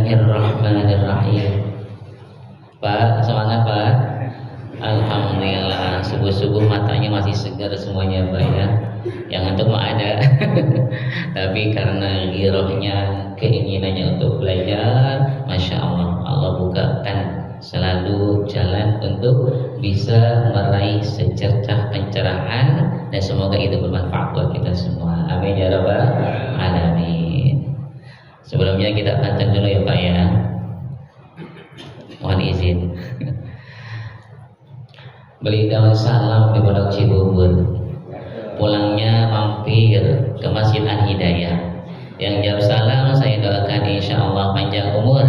Bismillahirrahmanirrahim. Pak, semangat Pak. Alhamdulillah, subuh-subuh matanya masih segar semuanya Pak ya. Yang ngantuk mah ada. Tapi karena girohnya, keinginannya untuk belajar, Masya Allah, Allah bukakan selalu jalan untuk bisa meraih secercah pencerahan, dan semoga itu bermanfaat buat kita semua. Amin ya rabbal alamin. Sebelumnya kita pantang dulu ya Pak ya. Mohon izin. Beli daun salam di Pondok Cibubur. Pulangnya mampir ke Masjid Al-Hidayah. Yang jawab salam saya doakan insya Allah panjang umur,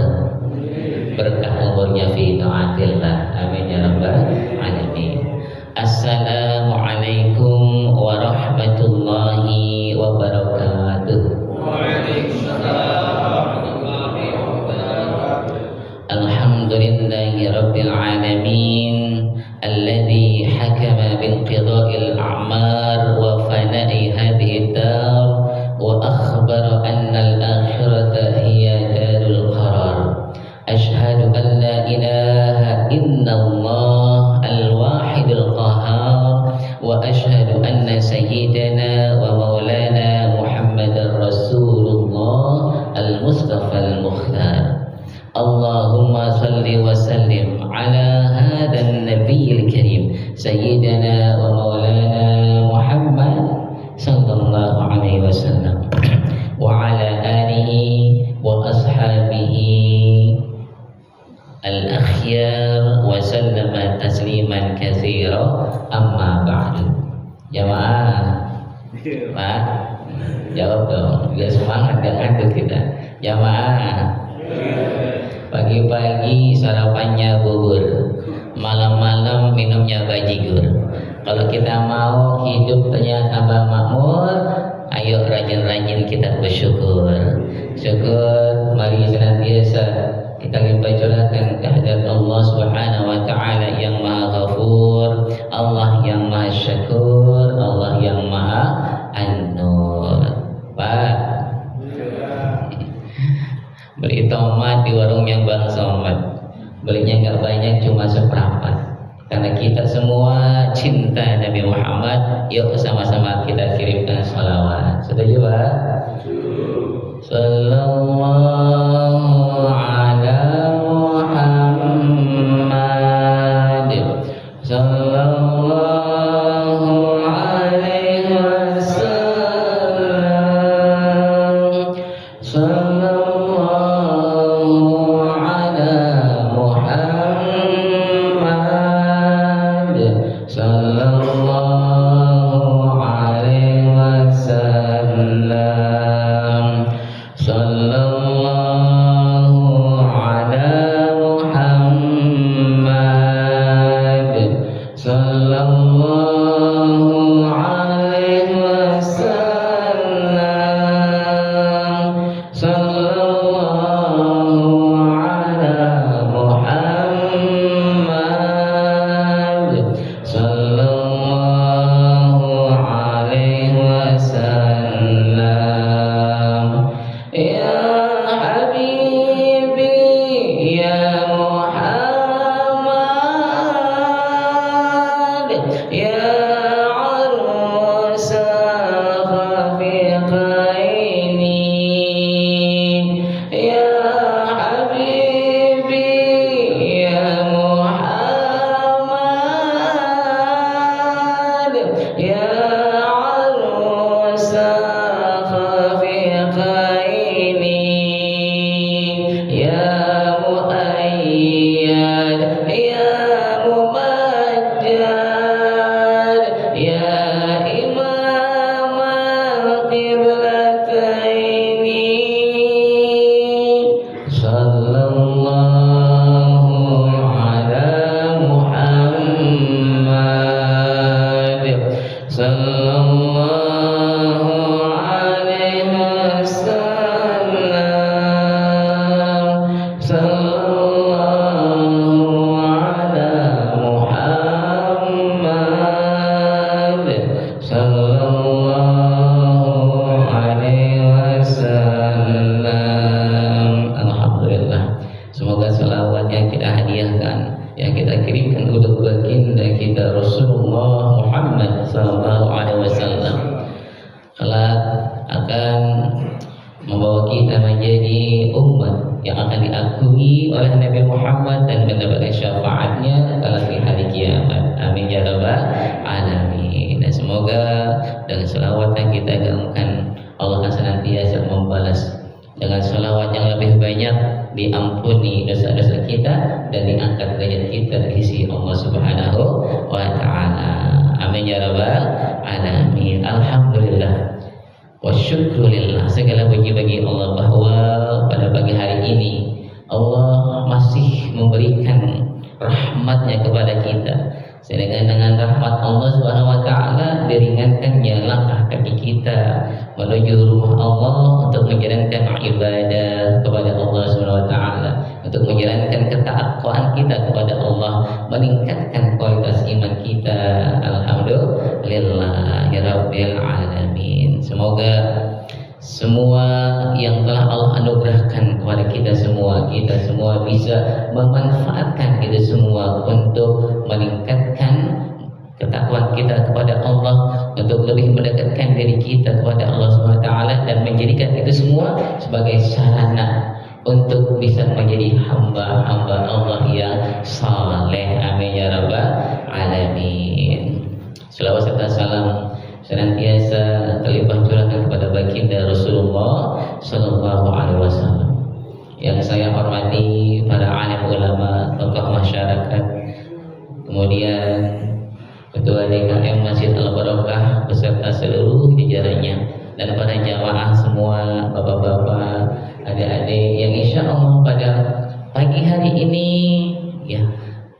berkah umurnya fi taatillah. Amin ya rabbal alamin. Assalamualaikum warahmatullahi wabarakatuh. Waalaikumsalam warahmatullahi wabarakatuh. Alhamdulillahi rabbil alamin alladzi hakama binqida'il a'mar wa fana'i hadhihi ad-dar wa akhbara anna al-akhirata hiya darul qarar. Ashhadu an la ilaha illallah al-wahidul qahhar wa ashhadu anna sayyidana wa maulana Muhammadar Rasulullah al-Mustafa al-Mukhtar. Allahumma salli wa sallim ala hadzal nabiyil karim sayyidina wa maulana Muhammad sallallahu alaihi wasallam wa ala alihi wa ashabihi al-akhyar wa sallama tasliman katsira, amma ba'du. Jamaah, Pak, jawab dong, biar semangat dan ngantuk kita. Jamaah, pagi-pagi sarapannya bubur, malam-malam minumnya bajigur. Kalau kita mau hidup ternyata tambah makmur, ayo rajin-rajin kita bersyukur. Syukur mari senantiasa kita limpah curahkan kehadirat Allah Subhanahu wa taala yang Maha Ghafur, Allah yang Maha Syakur, Allah yang Maha An-Nur. Pak, beli tomat di warungnya Bang Somad, belinya nggak banyak, cuma seperempat. Karena kita semua cinta Nabi Muhammad, yuk sama-sama kita kirimkan salawat. Setuju Pak? Sallallahu ala Muhammad, sallallahu alaihi wasallam, sallallahu ala Muhammad, sallallahu alaihi wasallam, sallallahu ala Muhammad, sallallahu alaihi wasallam, sallallahu ala Muhammad, sallallahu alaihi wasallam. Ya Habibi ya Muhammad, ya arusa khafiqaini, ya Habibi ya Muhammad, ya arusa khafiqaini, ya muayyad, ya mumajjad, ya imam al-qiblataini, sallallahu ala Muhammad, sallallahu alaihi wasallam, Rasulullah Muhammad sallallahu alaihi wasallam kelak akan membawa kita menjadi umat yang akan diakui oleh Nabi Muhammad dan mendapatkan syafaatnya kelak di hari kiamat. Amin ya rabbal alamin. Dan semoga dengan selawat yang kita gabungkan, Allah akan senantiasa membalas dengan selawat yang lebih banyak, diampuni dosa-dosa kita dan diangkat derajat kita di sisi Allah Subhanahu wa taala. Amin ya rabbal alamin. Alhamdulillah wa syukrulillah, segala puji bagi Allah bahwa pada pagi hari ini Allah masih memberikan rahmatnya kepada kita, sehingga dengan rahmat Allah Subhanahu wa taala diringankannya langkah kaki kita menuju rumah Allah untuk menjalankan ibadah kepada Allah Subhanahu wa taala, untuk menjalankan ketakwaan kita kepada Allah, meningkatkan kualitas iman kita. Alhamdulillah ya rabbil alamin. Semoga semua yang telah Allah anugerahkan kepada kita semua bisa memanfaatkan itu semua untuk meningkatkan ketakwaan kita kepada Allah, untuk lebih mendekatkan diri kita kepada Allah Subhanahu wa taala dan menjadikan itu semua sebagai sarana untuk bisa menjadi hamba-hamba Allah yang saleh. Amin ya rabbal alamin. Selawat serta salam senantiasa terlimpah curahkan kepada baginda Rasulullah sallallahu alaihi wasallam. Yang saya hormati para alim ulama, tokoh masyarakat, kemudian Ketua DKM Masjid Al-Barokah beserta seluruh jajarannya, dan para jamaah semua, bapak-bapak, adik-adik yang insya Allah pada pagi hari ini ya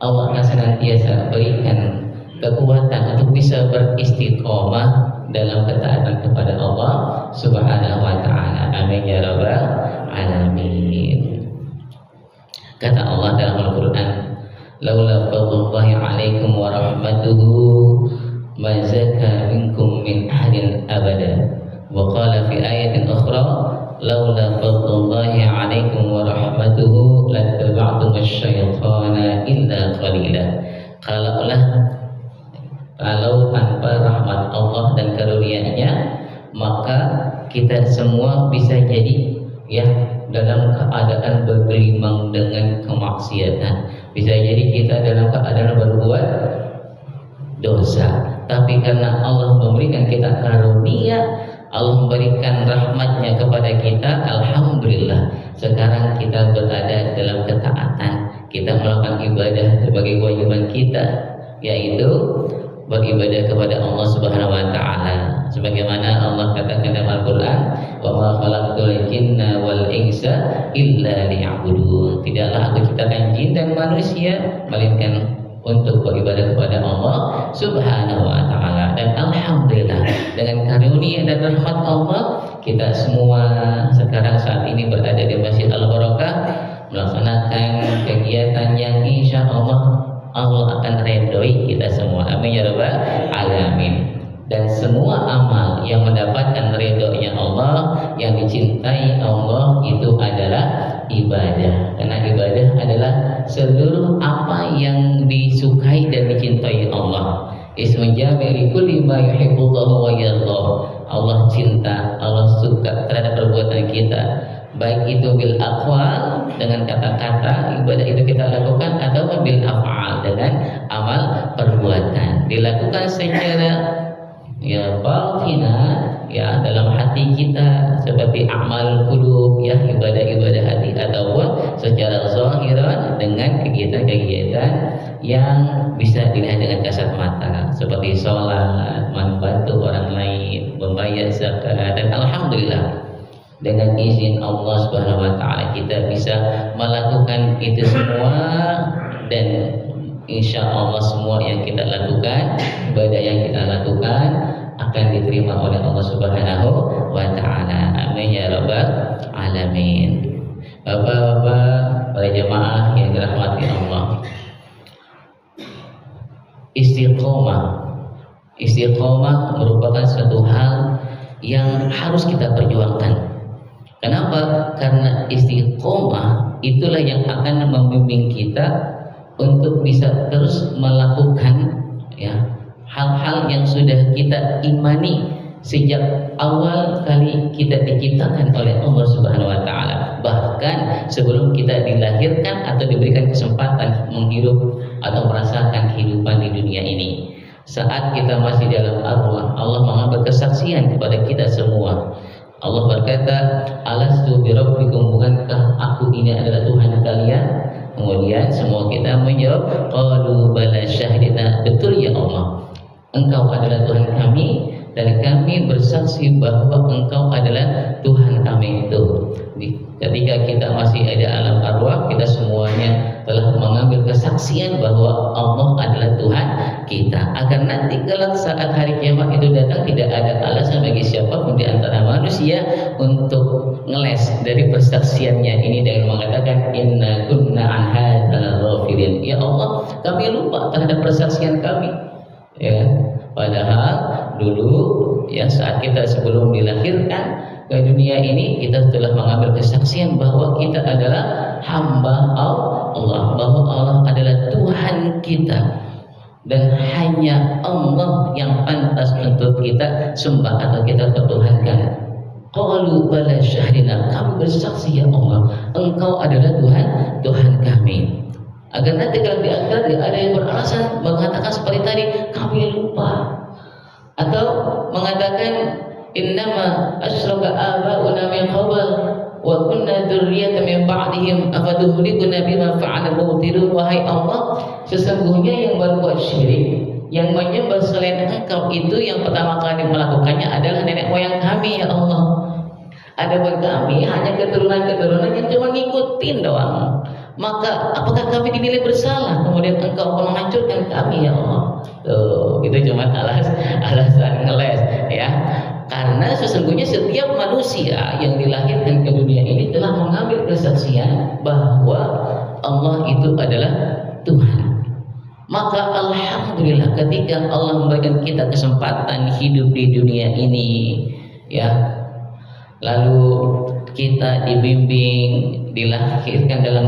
Allah akan senantiasa berikan kekuatan untuk bisa beristiqomah dalam ketaatan kepada Allah Subhanahu wa taala. Amin ya rabbal alamin. Kata Allah dalam Al-Qur'an, laula fadlullahi 'alaikum wa rahmatuhu ma zaka minkum min ahadin abada. Wa qala fi ayatin ukhra, laula fadlullahi 'alaikum wa rahmatuhu lattaba'tum asy-syaitana illa qalila. Kalau tanpa rahmat Allah dan karunia-Nya, maka kita semua bisa jadi ya dalam keadaan bergelimang dengan kemaksiatan. Bisa jadi kita dalam keadaan berbuat dosa. Tapi karena Allah memberikan kita karunia, Allah memberikan rahmatnya kepada kita, alhamdulillah sekarang kita berada dalam ketaatan. Kita melakukan ibadah sebagai kewajiban kita, yaitu beribadah kepada Allah Subhanahu wa taala. Sebagaimana Allah katakan dalam Al-Qur'an, "Wa ma khalaqtul jinna wal insa illa liya'budun." Tidaklah aku ciptakan jin dan manusia melainkan untuk beribadah kepada Allah Subhanahu wa taala. Dan alhamdulillah dengan karunia dan rahmat Allah, kita semua sekarang saat ini berada di Masjid Al-Barokah melaksanakan kegiatan yang insya Allah akan redoi kita semua. Amin ya rabbal alamin. Dan semua amal yang mendapatkan redhonya Allah, yang dicintai Allah, itu adalah ibadah. Karena ibadah adalah seluruh apa yang disukai dan dicintai Allah. Ismun jami' li kulli ma yuhibbullahu wa yardah. Allah cinta, Allah suka terhadap perbuatan kita, baik itu bil aqwal dengan kata-kata ibadah itu kita lakukan, atau bil af'al dengan amal perbuatan dilakukan secara ya batinah ya dalam hati kita seperti amal qulub ya ibadah-ibadah hati, ataupun secara zahiran dengan kegiatan-kegiatan yang bisa dilihat dengan kasat mata seperti sholat, membantu orang lain, membayar zakat. Dan alhamdulillah dengan izin Allah Subhanahu wa taala kita bisa melakukan itu semua, dan insya Allah semua yang kita lakukan, ibadah yang kita lakukan akan diterima oleh Allah Subhanahu wa taala. Amin ya rabbal alamin. Bapak-bapak, para jemaah yang dirahmati Allah, istiqomah merupakan suatu hal yang harus kita perjuangkan. Kenapa? Karena istiqomah itulah yang akan membimbing kita untuk bisa terus melakukan ya, hal-hal yang sudah kita imani sejak awal kali kita diciptakan oleh Allah Subhanahu wa taala. Bahkan sebelum kita dilahirkan atau diberikan kesempatan menghirup atau merasakan kehidupan di dunia ini. Saat kita masih dalam arwah, Allah mengambil kesaksian kepada kita semua. Allah berkata, "Alastu birabbikum, bukankah aku ini adalah Tuhan kalian?" Kemudian semua kita menjawab, "Qalu bala syahidna." Betul ya Allah, Engkau adalah Tuhan kami dan kami bersaksi bahwa Engkau adalah Tuhan kami itu. Ketika kita masih ada alam arwah, kita semuanya telah mengambil kesaksian bahwa Allah adalah Tuhan kita. Agar nanti kelak saat hari kiamat itu datang, tidak ada alasan bagi siapapun di antara manusia untuk ngeles dari persaksiannya ini dengan mengatakan inna kunna an hadzal ghafilin. Ya Allah, kami lupa terhadap persaksian kami. Ya, padahal dulu ya saat kita sebelum dilahirkan ke dunia ini, kita telah mengambil kesaksian bahwa kita adalah hamba Allah, bahwa Allah adalah Tuhan kita dan hanya Allah yang pantas untuk kita sembah atau kita pertuhankan. Qalu bala syahidna, kami bersaksi ya Allah, Engkau adalah Tuhan kami. Agar nanti kalau di akhirat ada yang beralasan mengatakan seperti tadi, kami lupa, atau mengatakan innama asyraka aba'una min qabl wa kunna dzurriyyatan min ba'dihim afaduhlikuna bima fa'ala al-mubtilun. Wahai Allah, sesungguhnya yang berbuat syirik, yang menyembah selain Engkau itu, yang pertama kali melakukannya adalah nenek moyang kami ya Allah. Adapun kami hanya keturunan-keturunan yang cuma ngikutin doang. Maka apakah kami dinilai bersalah kemudian Engkau menghancurkan kami ya Allah? Tuh, itu cuma alasan ngeles ya. Karena sesungguhnya setiap manusia yang dilahirkan ke dunia ini telah mengambil kesaksian bahwa Allah itu adalah Tuhan. Maka alhamdulillah ketika Allah memberikan kita kesempatan hidup di dunia ini, ya, lalu kita dibimbing, dilahirkan dalam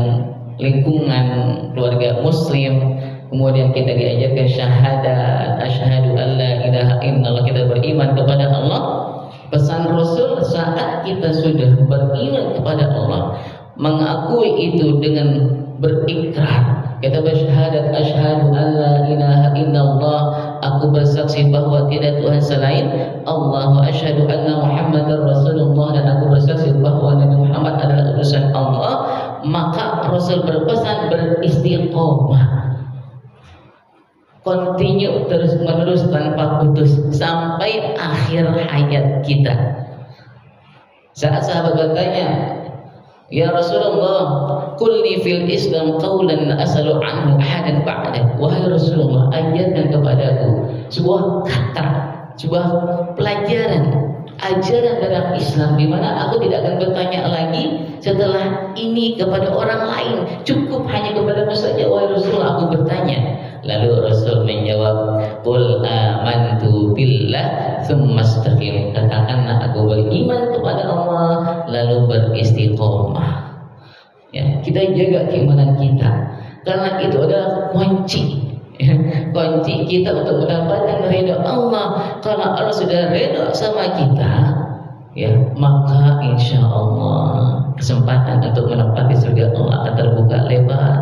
lingkungan keluarga muslim, kemudian kita diajarkan syahadat, asyhadu an la ilaha illallah, kita beriman kepada Allah. Pesan Rasul saat kita sudah beriman kepada Allah, mengakui itu dengan berikrar, kita bersyahadat asyhadu an la ilaha illallah, aku bersaksi bahwa tidak Tuhan selain Allah, wa asyhadu anna Muhammadar Rasulullah, dan aku bersaksi bahwa Nabi Muhammad adalah utusan Allah. Maka Rasul berpesan beristiqomah, continue terus menerus tanpa putus sampai akhir hayat kita. Saat sahabat bertanya, ya Rasulullah, kulli fil Islam qawlan la as'alu anhu ahadan ba'dak. Wahai Rasulullah, ajarkan kepadaku sebuah kata, sebuah pelajaran, ajaran dalam Islam di mana aku tidak akan bertanya lagi setelah ini kepada orang lain, cukup hanya kepadamu saja wahai Rasulullah aku bertanya. Lalu Rasul menjawab, qul amantu billah tsumma istaqim, katakanlah aku beriman kepada Allah lalu beristiqomah. Ya, kita jaga keimanan kita karena itu adalah kunci. Kunci kita untuk mendapatkan ridha Allah. Kalau Allah sudah ridha sama kita, ya, maka insya Allah kesempatan untuk menempati surga Allah akan terbuka lebar.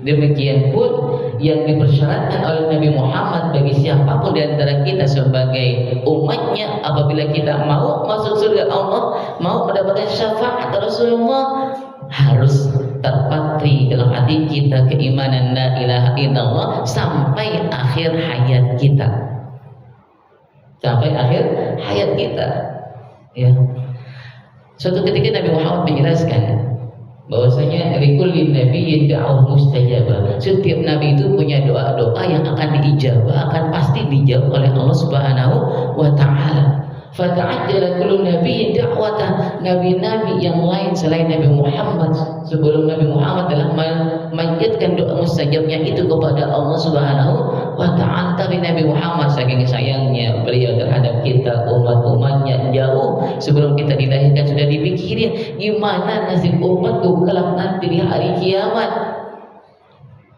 Demikian pun yang dipersyaratkan oleh Nabi Muhammad bagi siapapun di antara kita sebagai umatnya, apabila kita mau masuk surga Allah, mau mendapatkan syafaat Rasulullah, harus terpatri dalam hati kita keimanan la ilaha illallah sampai akhir hayat kita. Sampai akhir hayat kita. Ya. Suatu ketika Nabi Muhammad menjelaskan bahwasanya likulli nabiyyin da'wah mustajabah. Setiap nabi itu punya doa-doa yang akan diijabah, akan pasti dijawab oleh Allah Subhanahu wa taala. Fata'ajjala kullu nabiyyin da'watah. Nabi-nabi yang lain selain Nabi Muhammad, sebelum Nabi Muhammad telah memanjatkan doa mustajabnya itu kepada Allah Subhanahu wa ta'ala. Tapi Nabi Muhammad saking sayangnya beliau terhadap kita umat-umatnya, jauh sebelum kita dilahirkan sudah dipikirin gimana nasib umatku kelak nanti di hari kiamat.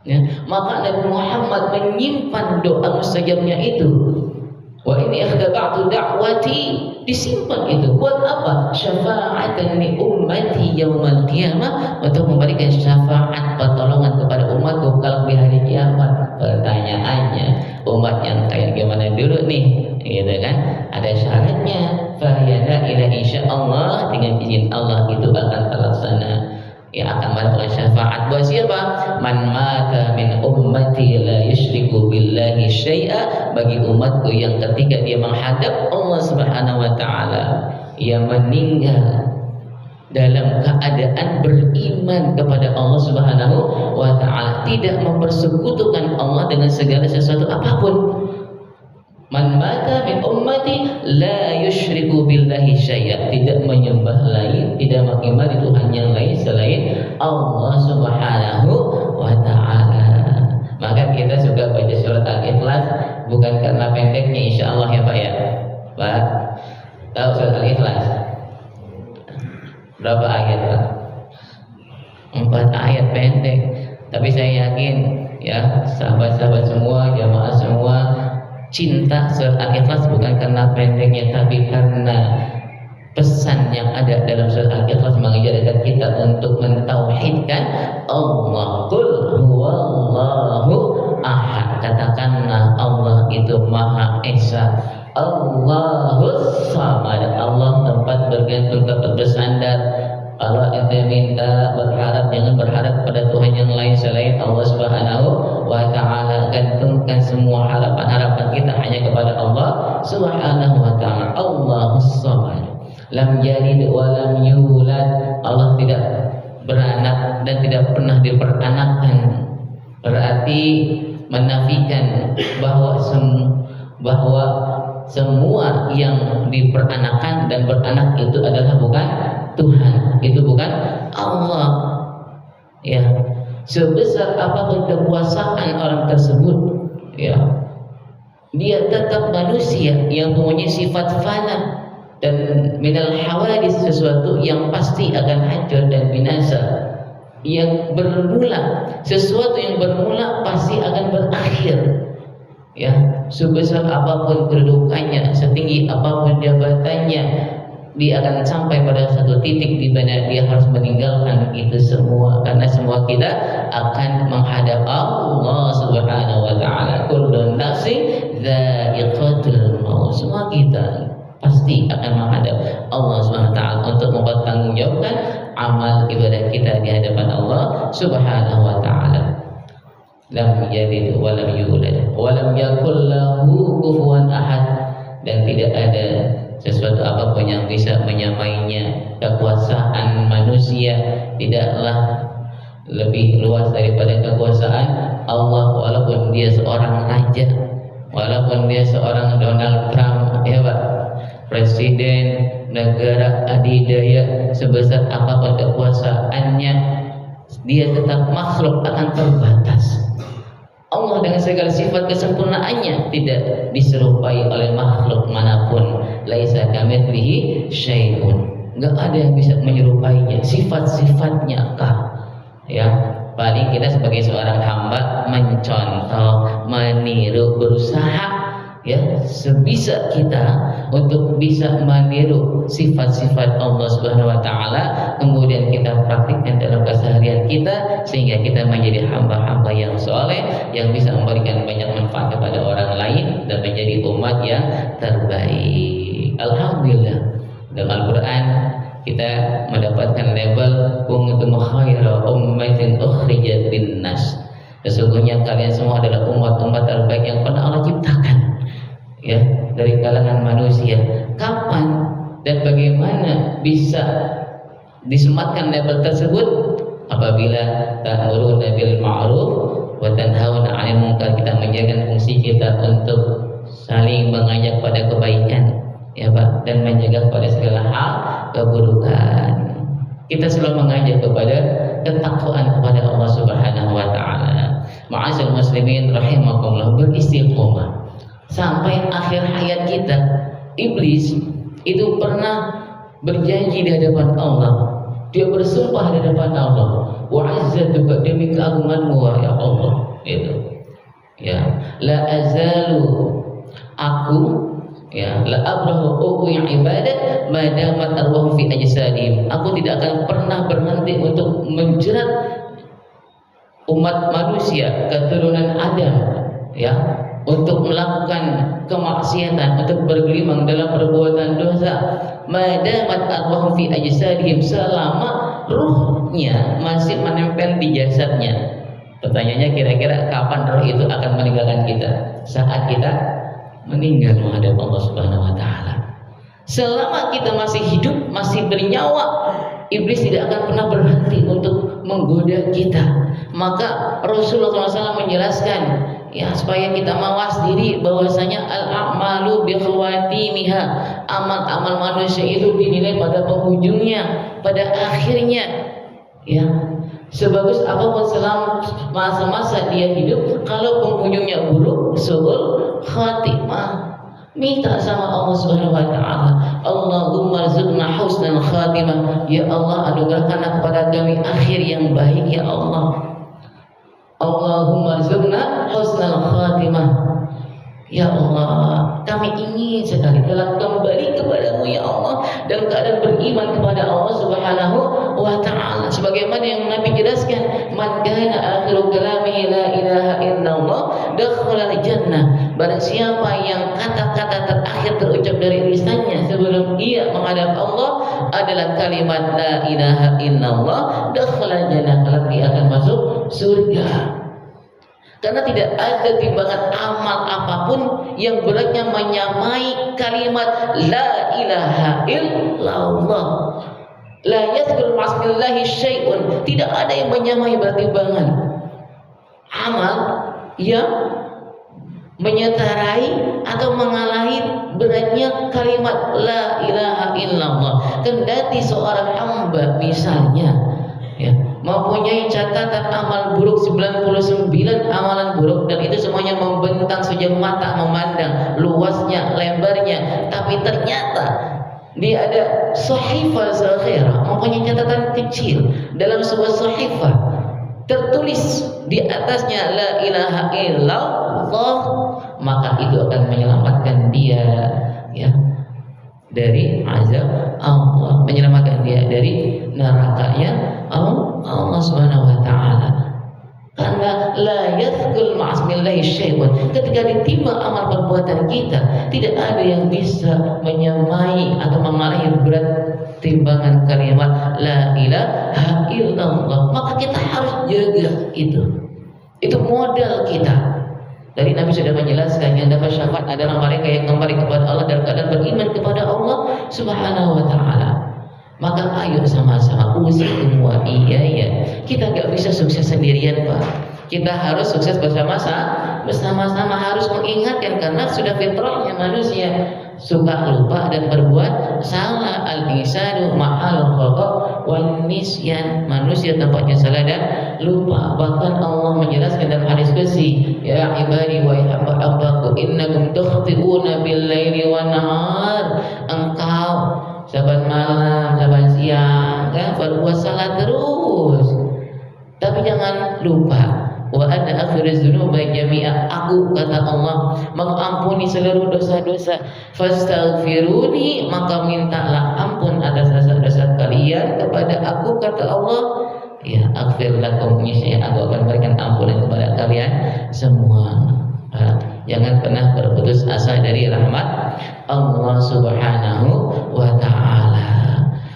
Ya, maka Nabi Muhammad menyimpan doa mustajabnya itu. Wa ini ikhtaba'tu da'wati, disimpan itu buat apa? Syafa'atan li ummati yaumal qiyamah, untuk memberikan syafaat pertolongan kepada umatku kalau di hari kiamat. Pertanyaannya, umat yang kayak gimana dulu nih? Gitu kan? Ada syaratnya. Fahyana ila insyaallah, dengan izin Allah itu akan terlaksana. Ya, akan mendapatkan syafaat buat siapa? Man mata min ummati la yusyriku billahi syai'a, bagi umatku yang ketika dia menghadap Allah Subhanahu wa taala, ia meninggal dalam keadaan beriman kepada Allah Subhanahu wa taala, tidak mempersekutukan Allah dengan segala sesuatu apapun. Man mata min ummati la yusyriku billahi syai'a, tidak menyembah lain, tidak mengibadah Tuhan yang lain selain Allah Subhanahu wa taala. Maka kita suka baca surat Al-Ikhlas bukan karena pendeknya, insyaallah ya Pak ya. Pak, tahu surat Al-Ikhlas? Berapa ayat Pak? 4 ayat pendek. Tapi saya yakin ya, sahabat-sahabat semua, jamaah semua cinta surat Al-Ikhlas bukan karena pendeknya, tapi karena pesan yang ada dalam surat Al-Ikhlas mengajarkan kita untuk mentauhidkan Allah. Qul huwallahu ahad, katakanlah Allah itu Maha Esa. Allahus samad, Allah tempat bergantung, tempat bersandar. Kalau ente minta berharap, jangan berharap pada Tuhan yang lain selain Allah Subhanahu wa taala. Gantungkan semua harapan-harapan kita hanya kepada Allah Subhanahu wa taala. Allahus samad, lam yalid wa lam yulad, Allah tidak beranak dan tidak pernah diperanakkan. Berarti menafikan bahwa semua yang diperanakan dan beranak itu adalah bukan Tuhan, itu bukan Allah. Ya, sebesar apapun kekuasaan orang tersebut, ya, dia tetap manusia yang mempunyai sifat fana dan minal hawadis, sesuatu yang pasti akan hancur dan binasa. Yang bermula, sesuatu yang bermula pasti akan berakhir. Ya, sebesar apapun kedudukannya, setinggi apapun jabatannya, dia akan sampai pada satu titik di mana dia harus meninggalkan itu semua, karena semua kita akan menghadap Allah Subhanahu wa taala. Kullu nafsin dha'iqatul maut, semua kita pasti akan menghadap Allah Subhanahu wa taala untuk mempertanggungjawabkan amal ibadah kita di hadapan Allah Subhanahu wa taala. Lam yalid wa lam yulad wa lam yakul lahu kufuwan ahad, dan tidak ada sesuatu apapun yang bisa menyamainya. Kekuasaan manusia tidaklah lebih luas daripada kekuasaan Allah, walaupun dia seorang raja, walaupun dia seorang Donald Trump, ya Pak, presiden negara adidaya, sebesar apapun kekuasaannya, dia tetap makhluk, akan terbatas. Allah dengan segala sifat kesempurnaannya tidak diserupai oleh makhluk manapun. Laisa kamitslihi syai'un, enggak ada yang bisa menyerupainya. Sifat-sifatnya kah? Ya, paling kita sebagai seorang hamba mencontoh, meniru, berusaha ya sebisa kita untuk bisa meniru sifat-sifat Allah Subhanahu wa taala, kemudian kita praktikkan dalam keseharian kita sehingga kita menjadi hamba-hamba yang soleh, yang bisa memberikan banyak manfaat kepada orang lain dan menjadi umat yang terbaik. Alhamdulillah, dalam Al-Quran kita mendapatkan label kuntum khairal ummatin ukhrijat linnas. Sesungguhnya kalian semua adalah umat-umat terbaik yang pernah Allah ciptakan, ya, dari kalangan manusia. Kapan dan bagaimana bisa disematkan label tersebut? Apabila ta'muruna bil ma'ruf wa tanhauna 'anil munkar, kita menjaga fungsi kita untuk saling mengajak pada kebaikan, ya Pak, dan menjaga pada segala hal keburukan. Kita selalu mengajak kepada ketakwaan kepada Allah Subhanahu wa taala. Ma'asyiral muslimin rahimakumullah, beristiqomah sampai akhir hayat kita. Iblis itu pernah berjanji di hadapan Allah, Dia bersumpah di depan Allah, wa izzatuka, demi keagunganmu wahai Allah. Itu. Ya, la azalu, aku ya la abrahu uqi ibadat madamat arwahu fi ajsadihim. Aku tidak akan pernah berhenti untuk menjerat umat manusia keturunan Adam, ya, untuk melakukan kemaksiatan, untuk bergelimang dalam perbuatan dosa, madamat arwahu fi ajsadihim, selama ruhnya masih menempel di jasadnya. Pertanyaannya, kira-kira kapan roh itu akan meninggalkan kita? Saat kita meninggal menghadap Allah Subhanahu wa taala. Selama kita masih hidup, masih bernyawa, iblis tidak akan pernah berhenti untuk menggoda kita. Maka Rasulullah SAW menjelaskan, ya, supaya kita mawas diri bahwasanya al-a'malu bi khawatimiha, amal-amal manusia itu dinilai pada penghujungnya, pada akhirnya. Ya, sebagus apapun selama masa-masa dia hidup, kalau penghujungnya buruk, su'ul khatimah, minta sama Allah Subhanahu wa taala, Allahumma rzuqna husnal khatimah, ya Allah, anugerahkanlah kepada kami akhir yang baik ya Allah. Allahumma rzuqna husnal khatimah, ya Allah, kami ingin sekali telah kembali kepadamu ya Allah, dalam keadaan beriman kepada Allah Subhanahu wa ta'ala. Sebagaimana yang Nabi jelaskan, man kana akhiru kalamihi la ilaha illallah dakhala jannah. Barang siapa yang kata-kata terakhir terucap dari lisannya sebelum ia menghadap Allah adalah kalimat la ilaha illallah, dakhala jannah, kelak dia akan masuk surga. Karena tidak ada timbangan amal apapun yang beratnya menyamai kalimat la ilaha illallah. La yadhkur ma'asmillahi syai'un, tidak ada yang menyamai berat timbangan amal yang menyetarai atau mengalahi beratnya kalimat la ilaha illallah. Kendati seorang hamba misalnya, ya, mempunyai catatan amal buruk 99 amalan buruk, dan itu semuanya membentang sejauh mata memandang, luasnya, lebarnya, tapi ternyata dia ada sahifah zakhirah, mempunyai catatan kecil dalam sebuah sahifah, tertulis di atasnya la ilaha illallah, maka itu akan menyelamatkan dia, ya, dari azab Allah, menyelamatkan dia dari nerakanya Allah Subhanahu wa taala. Karena la yadhkul ma'asmillahi syai'un, ketika ditimba amal perbuatan kita, tidak ada yang bisa menyamai atau mengalahi berat timbangan kalimat la ilaha illallah. Maka kita harus jaga itu. Itu modal kita. Dari Nabi sudah menjelaskan, yang dapat syafaat adalah mereka yang kembali kepada Allah dalam keadaan beriman kepada Allah Subhanahu wa taala. Maka ayo sama-sama usahakan wa iyaya. Kita nggak bisa sukses sendirian, Pak. Kita harus sukses bersama-sama, harus mengingatkan, karena sudah fitrahnya manusia suka lupa dan berbuat salah. Al-insanu ma'al khata' wan nisyan, manusia tempatnya salah dan lupa. Bahkan Allah menjelaskan dalam hadis qudsi, ya ibadi wa hamba-hambaku innakum tukhti'una bil-laili wan nahar, engkau saban malam, saban siang, kan, berbuat salah terus. Tapi jangan lupa, wa ana aghfiruz dzunuba jami'a, aku, kata Allah, mengampuni seluruh dosa-dosa. Fastaghfiruni, maka mintalah ampun atas dosa-dosa kalian kepada aku, kata Allah. Ya, aghfir lakum, niscaya aku akan berikan ampunan kepada kalian semua. Jangan pernah berputus asa dari rahmat Allah Subhanahu wa ta'ala.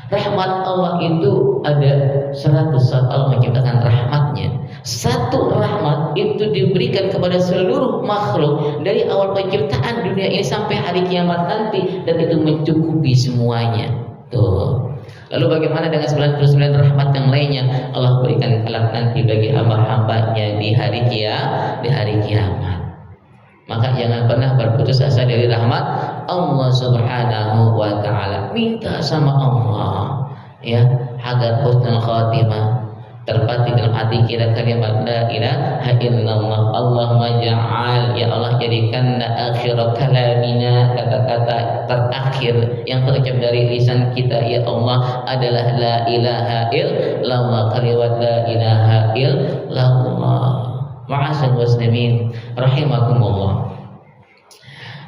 Rahmat Allah itu ada 100 saat Allah menciptakan rahmatnya. Satu rahmat itu diberikan kepada seluruh makhluk dari awal penciptaan dunia ini sampai hari kiamat nanti, dan itu mencukupi semuanya. Tuh. Lalu bagaimana dengan 99 rahmat yang lainnya Allah berikan kelak nanti bagi hamba-hambanya di hari kiamat. Maka jangan pernah berputus asa dari rahmat Allah Subhanahu wa ta'ala. Minta sama Allah, ya, agar husnul khatimah. terpati dalam hati kita kalimat la ilaha illallah. Allahumma ja'al, ya Allah jadikan akhir kalamina, kata-kata terakhir yang terucap dari lisan kita ya Allah adalah la ilaha illallah, kalimat la ilaha illallah. Ma'asal muslimin rahimakumullah.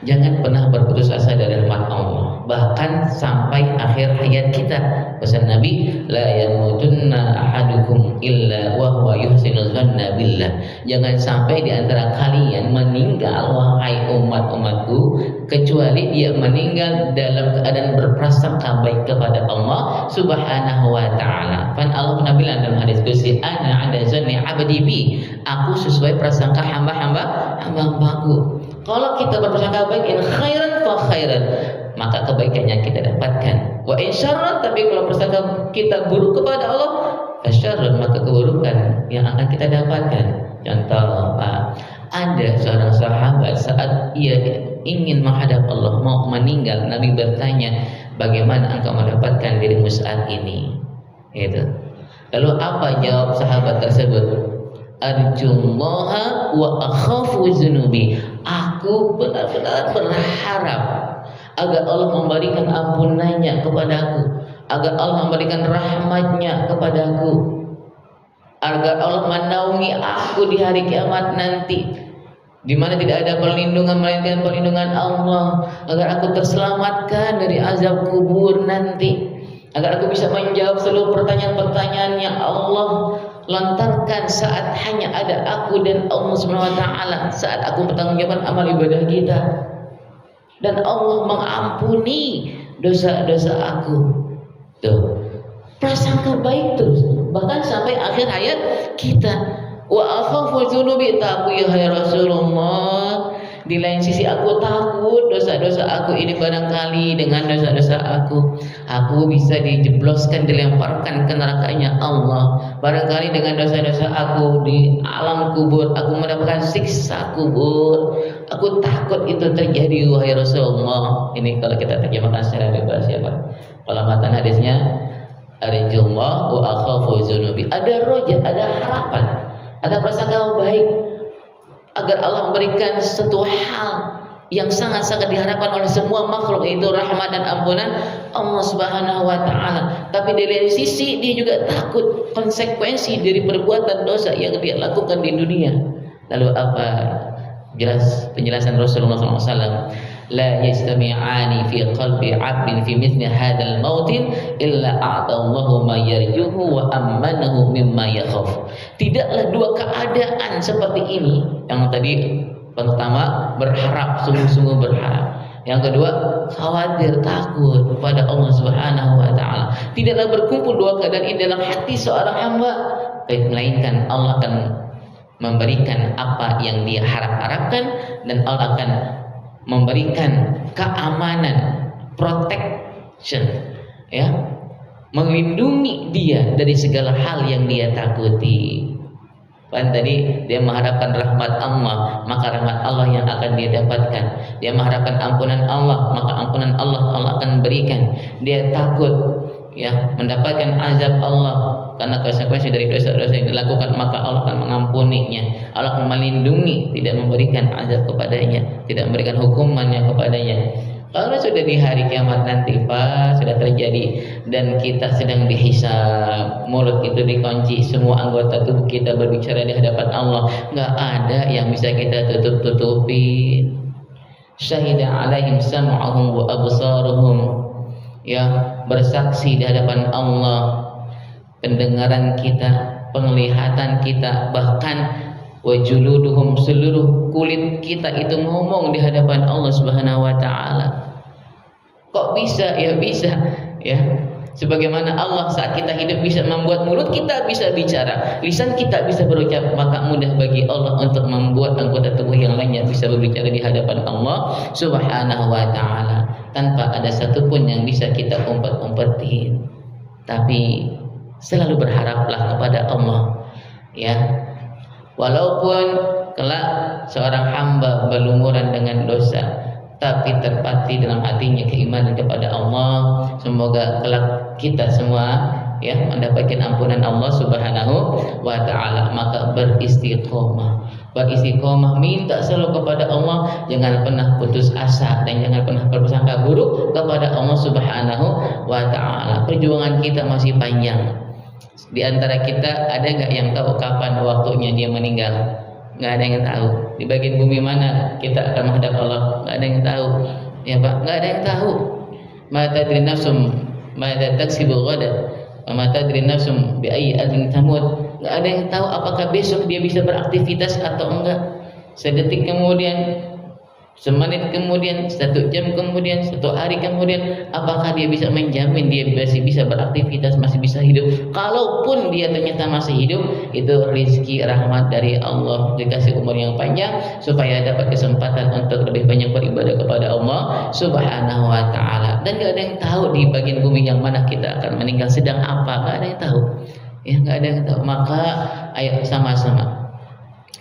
Jangan pernah berputus asa dari rahmat Allah, bahkan sampai akhir hayat kita. Pesan Nabi, la yamutunna ahadukum illa wa huwa yuhsinu dzanna billah. Jangan sampai di antara kalian meninggal, wahai umat-umatku, kecuali dia meninggal dalam keadaan berprasangka baik kepada Allah Subhanahu wa taala. Kan Allah pernah bilang dalam hadis qudsi, ana 'inda dzanni 'abdi bi. Aku sesuai prasangka hamba-hambaku. Kalau kita berprasangka baik, in khairan fa khairan, maka kebaikan yang kita dapatkan. Wa in syarran, tapi kalau prasangka kita buruk kepada Allah, fa syarran, maka keburukan yang akan kita dapatkan. Contoh, Pak, ada seorang sahabat saat ia ingin menghadap Allah, mau meninggal, Nabi bertanya, bagaimana engkau mendapatkan dirimu saat ini? Itu. Lalu apa jawab sahabat tersebut? Arjullaha wa akhafu zunubi. Aku benar-benar berharap agar Allah memberikan ampunannya kepadaku, agar Allah memberikan rahmatnya kepadaku, agar Allah menaungi aku di hari kiamat nanti, di mana tidak ada perlindungan melainkan perlindungan Allah, agar aku terselamatkan dari azab kubur nanti, agar aku bisa menjawab seluruh pertanyaan-pertanyaannya Allah lontarkan saat hanya ada aku dan Allah Subhanahu wa taala, saat aku bertanggungjawab amal ibadah kita, dan Allah mengampuni dosa-dosa aku. Tuh, prasangka baik terus bahkan sampai akhir hayat kita. Wa akhafu dzunubi, takut ya Rasulullah, di lain sisi aku takut dosa-dosa aku ini barangkali dengan dosa-dosa aku bisa dijebloskan, dilemparkan ke nerakanya Allah. Barangkali dengan dosa-dosa aku di alam kubur aku mendapatkan siksa kubur. Aku takut itu terjadi wahai Rasulullah. Ini kalau kita terjemahkan secara bebas ya Pak. Kalau matan hadisnya, arjullah wa akhafu dzunubi. Ada roja, ada harapan, ada prasangka baik agar Allah memberikan satu hal yang sangat-sangat diharapkan oleh semua makhluk, yaitu rahmat dan ampunan Allah Subhanahu wa taala. Tapi di lain sisi dia juga takut konsekuensi dari perbuatan dosa yang dia lakukan di dunia. Lalu apa penjelasan Rasulullah SAW? La yastami'ani fi qalbi 'abdin fi mithli hadzal mautin illa a'tallahu ma yarjuhu wa ammanahu mimma yakhaf. Tidaklah dua keadaan seperti ini. Yang tadi pertama berharap, sungguh-sungguh berharap. Yang kedua khawatir, takut kepada Allah Subhanahu wa taala. Tidaklah berkumpul dua keadaan ini dalam hati seorang hamba, melainkan Allah akan memberikan apa yang dia harapkan, dan Allah akan memberikan keamanan, protection, ya, melindungi dia dari segala hal yang dia takuti. Kan tadi dia mengharapkan rahmat Allah, maka rahmat Allah yang akan dia dapatkan. Dia mengharapkan ampunan Allah, maka ampunan Allah akan berikan. Dia takut ya mendapatkan azab Allah karena konsekuensi dari dosa-dosa yang dilakukan, maka Allah akan mengampuninya. Allah akan melindungi, tidak memberikan azab kepadanya, tidak memberikan hukumannya kepadanya. Kalau sudah di hari kiamat nanti Pak, sudah terjadi dan kita sedang dihisab, mulut itu dikunci, semua anggota tubuh kita berbicara di hadapan Allah, nggak ada yang bisa kita tutup-tutupi. Syahida alaihim sam'uhum wa absaruhum, ya, bersaksi di hadapan Allah pendengaran kita, penglihatan kita, bahkan wajuluduhum, seluruh kulit kita itu ngomong di hadapan Allah Subhanahu wa taala. Kok bisa? Ya bisa, ya. Sebagaimana Allah saat kita hidup bisa membuat mulut kita bisa bicara, lisan kita bisa berucap, maka mudah bagi Allah untuk membuat anggota tubuh yang lainnya bisa berbicara di hadapan Allah Subhanahu wa taala tanpa ada satupun yang bisa kita umpet-umpetin. Tapi selalu berharaplah kepada Allah, ya. Walaupun kelak seorang hamba berlumuran dengan dosa, tapi terpati dalam hatinya keimanan kepada Allah. Semoga kelak kita semua ya mendapatkan ampunan Allah Subhanahu wa taala. Maka beristiqomah, minta selalu kepada Allah, jangan pernah putus asa dan jangan pernah berprasangka buruk kepada Allah Subhanahu wa taala. Perjuangan kita masih panjang. Di antara kita ada nggak yang tahu kapan waktunya dia meninggal? Nggak ada yang tahu. Di bagian bumi mana kita akan menghadap Allah? Nggak ada yang tahu. Ya Pak, nggak ada yang tahu. Ma tadri nafsum madza taksibu ghadan wa ma tadri nafsum bi ayyi ardin tamut. Nggak ada yang tahu apakah besok dia bisa beraktivitas atau enggak. Sedetik kemudian, semenit kemudian, 1 jam kemudian, 1 hari kemudian, apakah dia bisa menjamin dia masih bisa beraktivitas, masih bisa hidup? Kalaupun dia ternyata masih hidup, itu rezeki rahmat dari Allah, dikasih umur yang panjang supaya dapat kesempatan untuk lebih banyak beribadah kepada Allah Subhanahu wa taala. Dan gak ada yang tahu di bagian bumi yang mana kita akan meninggal, sedang apa, gak ada yang tahu. Ya, gak ada yang tahu. Maka ayo sama-sama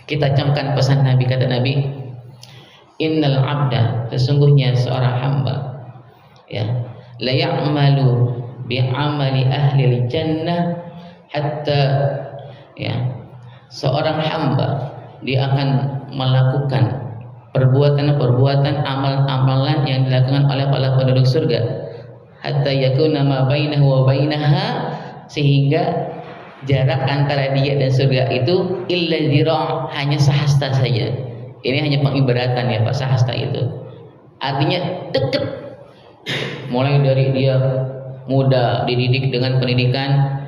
kita camkan pesan Nabi. Kata Nabi, innal abda, sesungguhnya seorang hamba, ya, la ya'malu bi amali ahli jannah hatta, ya, seorang hamba dia akan melakukan perbuatan-perbuatan amalan-amalan yang dilakukan oleh para penduduk surga, hatta yakuna ma bainahu wa bainaha, sehingga jarak antara dia dan surga itu illa zira', hanya sehasta saja. Ini hanya pengibaratan ya Pak, sahasta itu artinya dekat. Mulai dari dia muda dididik dengan pendidikan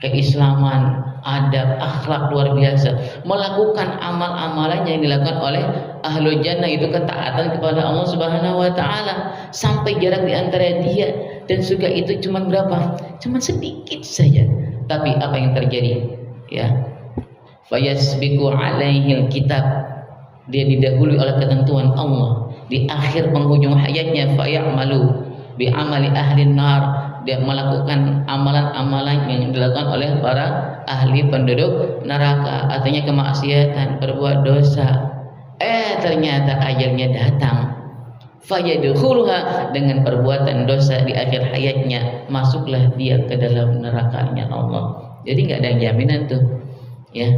keislaman, adab, akhlak luar biasa, melakukan amal-amalan yang dilakukan oleh ahlul jannah, itu ketaatan kepada Allah Subhanahu wa taala, sampai jarak di antara dia dan surga itu cuma berapa? Cuma sedikit saja. Tapi apa yang terjadi? Ya, fayasbiqu alaihil kitab, dia didahului oleh ketentuan Allah. Di akhir penghujung hayatnya, fayamalu bi amali ahli nar, dia melakukan amalan-amalan yang dilakukan oleh para ahli penduduk neraka, artinya kemaksiatan, berbuat dosa. Ternyata ajalnya datang, fayadkhuluha, dengan perbuatan dosa di akhir hayatnya masuklah dia ke dalam nerakanya Allah. Jadi nggak ada jaminan tuh, ya.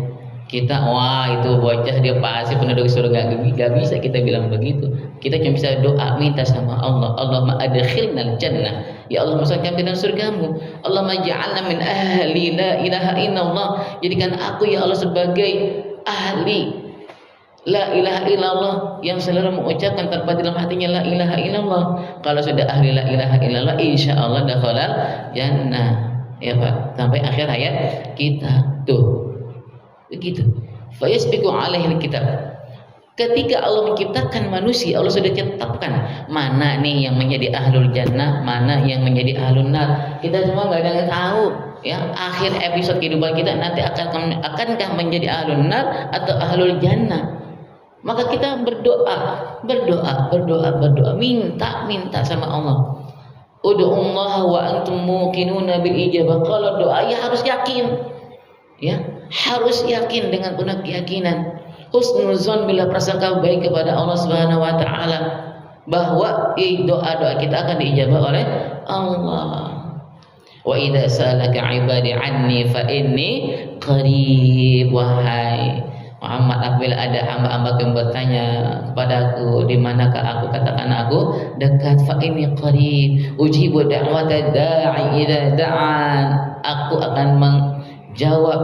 Kita wah itu bocah dia pasti penduduk surga, gak bisa kita bilang begitu. Kita cuma bisa doa, minta sama Allah, Allahumma adkhilnal jannah, ya Allah masukkan kami dalam surgamu. Allahumma ja'alna min ahli la ilaha illallah, jadikan aku ya Allah sebagai ahli la ilaha illallah, yang selalu mengucapkan tanpa dalam hatinya la ilaha illallah. Kalau sudah ahli la ilaha illallah, insyaallah dakhala jannah, ya Pak, sampai akhir hayat kita tuh. Begitu. Fayasbiqu alaihi kitab. Ketika Allah menciptakan manusia, Allah sudah tetapkan mana nih yang menjadi ahlul jannah, mana yang menjadi ahlun nar. Kita semua nggak ada yang tahu. Ya, akhir episode kehidupan kita nanti akankah menjadi ahlun nar atau ahlul jannah. Maka kita berdoa, minta sama Allah. Ud'ullaha wa antum muqinuna bil ijabah. Kalau doa ya harus yakin. Ya, harus yakin dengan penuh keyakinan, husnuzon, bila prasangka baik kepada Allah Subhanahu wa taala, bahwa doa-doa kita akan diijabah oleh Allah. Wa idza salaka ibadi anni fa inni qarib. Wahai Muhammad, apabila ada hamba-hamba yang bertanya kepadaku, di manakah aku, katakan aku dekat. Fa inni qarib ujibu da'wata da'i idza da'an. Aku akan jawab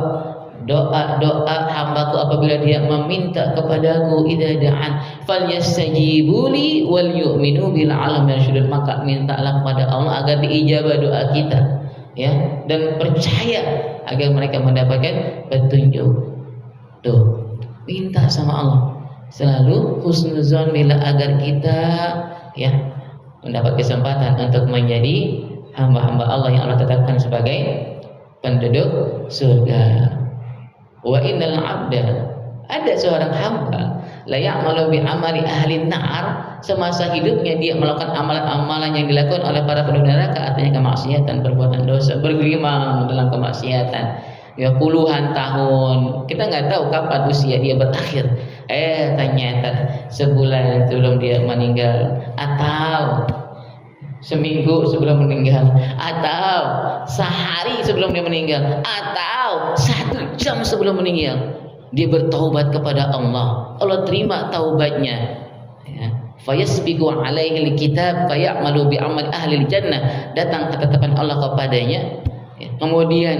doa-doa hambaku apabila dia meminta kepadaku. Idza da'an falyastajibuli wal yu'minu bil alam yarsyudun. Maka mintalah kepada Allah agar diijabah doa kita, ya, dan percaya agar mereka mendapatkan petunjuk. Tuh, minta sama Allah selalu husnuzon bila agar kita, ya, mendapat kesempatan untuk menjadi hamba-hamba Allah yang Allah tetapkan sebagai penduduk surga. Wa innal abda, ada seorang hamba, la ya'malu bi amali ahli nar, semasa hidupnya dia melakukan amalan-amalan yang dilakukan oleh para penduduk neraka, artinya kemaksiatan, perbuatan dosa, bergelimang dalam kemaksiatan, ya, puluhan tahun. Kita nggak tahu kapan usia dia berakhir. Ternyata sebulan sebelum dia meninggal, atau seminggu sebelum meninggal, atau sehari sebelum dia meninggal, atau 1 jam sebelum meninggal, dia bertaubat kepada Allah, Allah terima taubatnya. Fayasbiqu alaihi alkitab fayamalu bi amal ahli jannah, datang ketetapan Allah kepadanya, kemudian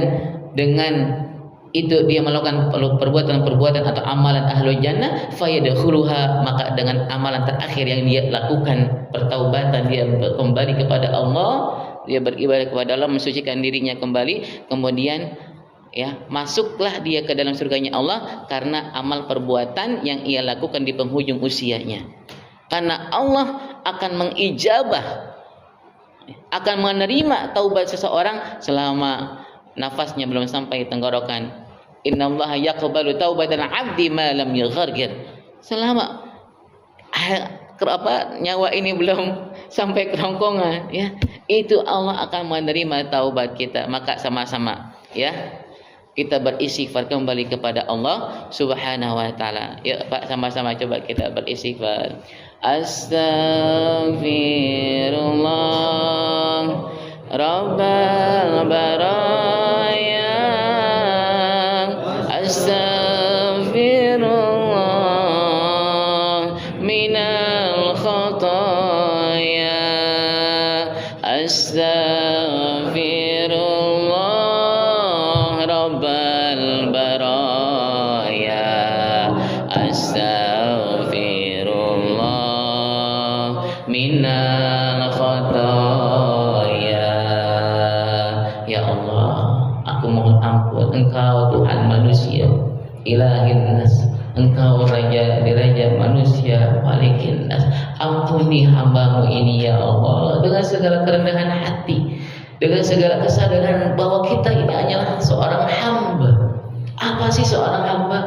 dengan itu dia melakukan perbuatan-perbuatan atau amalan ahli jannah, fayadkhuluha, maka dengan amalan terakhir yang dia lakukan, pertaubatan, dia kembali kepada Allah, dia beribadah kepada Allah, mensucikan dirinya kembali, kemudian masuklah dia ke dalam surganya Allah karena amal perbuatan yang ia lakukan di penghujung usianya. Karena Allah akan mengijabah, akan menerima taubat seseorang selama nafasnya belum sampai tenggorokan. Innallaha yaqbalu taubatal 'abdi ma lam yughargir. Selama nyawa ini belum sampai kerongkongan, itu Allah akan menerima taubat kita. Maka sama-sama kita beristighfar kembali kepada Allah Subhanahu wa taala. Ya Pak, sama-sama coba kita beristighfar. Astaghfirullah Rabbal baraya, astaghfirullah minal khataya, astaghfirullah Rabbal baraya, astaghfirullah minal khataya. Ya Allah, aku mohon ampun, Engkau Tuhan manusia, Ilahin nas, Engkau Raja di Raja manusia, Malikin nas. Ampuni hambamu ini ya Allah, dengan segala kerendahan hati, dengan segala kesadaran bahwa kita ini hanyalah seorang hamba. Apa sih seorang hamba?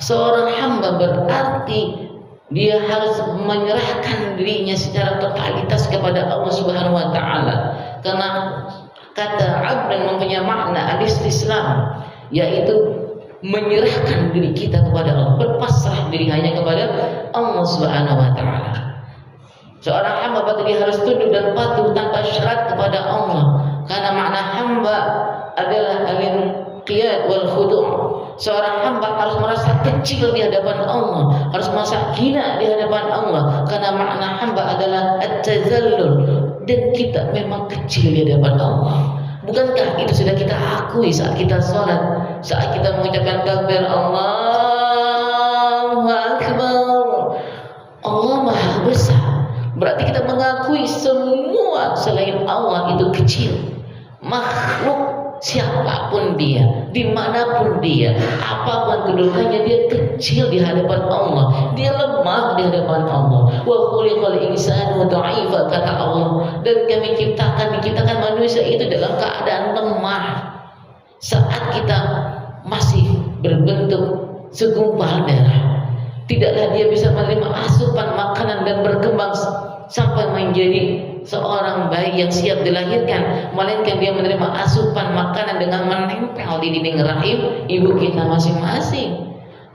Seorang hamba berarti dia harus menyerahkan dirinya secara totalitas kepada Allah Subhanahu wa taala. Karena kata abdan mempunyai makna al-istislam, yaitu menyerahkan diri kita kepada Allah, berpasrah diri hanya kepada Allah Subhanahu wa taala. Seorang hamba berarti dia harus tunduk dan patuh tanpa syarat kepada Allah. Karena makna hamba adalah al-inqiyad wal khudu'. Seorang hamba harus merasa kecil di hadapan Allah, harus merasa hina di hadapan Allah. Karena makna hamba adalah at-tazallul, dan kita memang kecil di hadapan Allah. Bukankah itu sudah kita akui saat kita sholat, saat kita mengucapkan takbir Allahu Akbar, Allah Maha Besar. Berarti kita mengakui semua selain Allah itu kecil. Makhluk siapapun dia, dimanapun dia, apapun kedudukannya, dia kecil di hadapan Allah, dia lemah di hadapan Allah. Wa khuliqal insanu dha'ifa, kata Allah, dan kami diciptakan manusia itu dalam keadaan lemah. Saat kita masih berbentuk segumpal darah, tidaklah dia bisa menerima asupan makanan dan berkembang sampai menjadi seorang bayi yang siap dilahirkan, melainkan dia menerima asupan makanan dengan menempel di dinding rahim ibu kita masing-masing.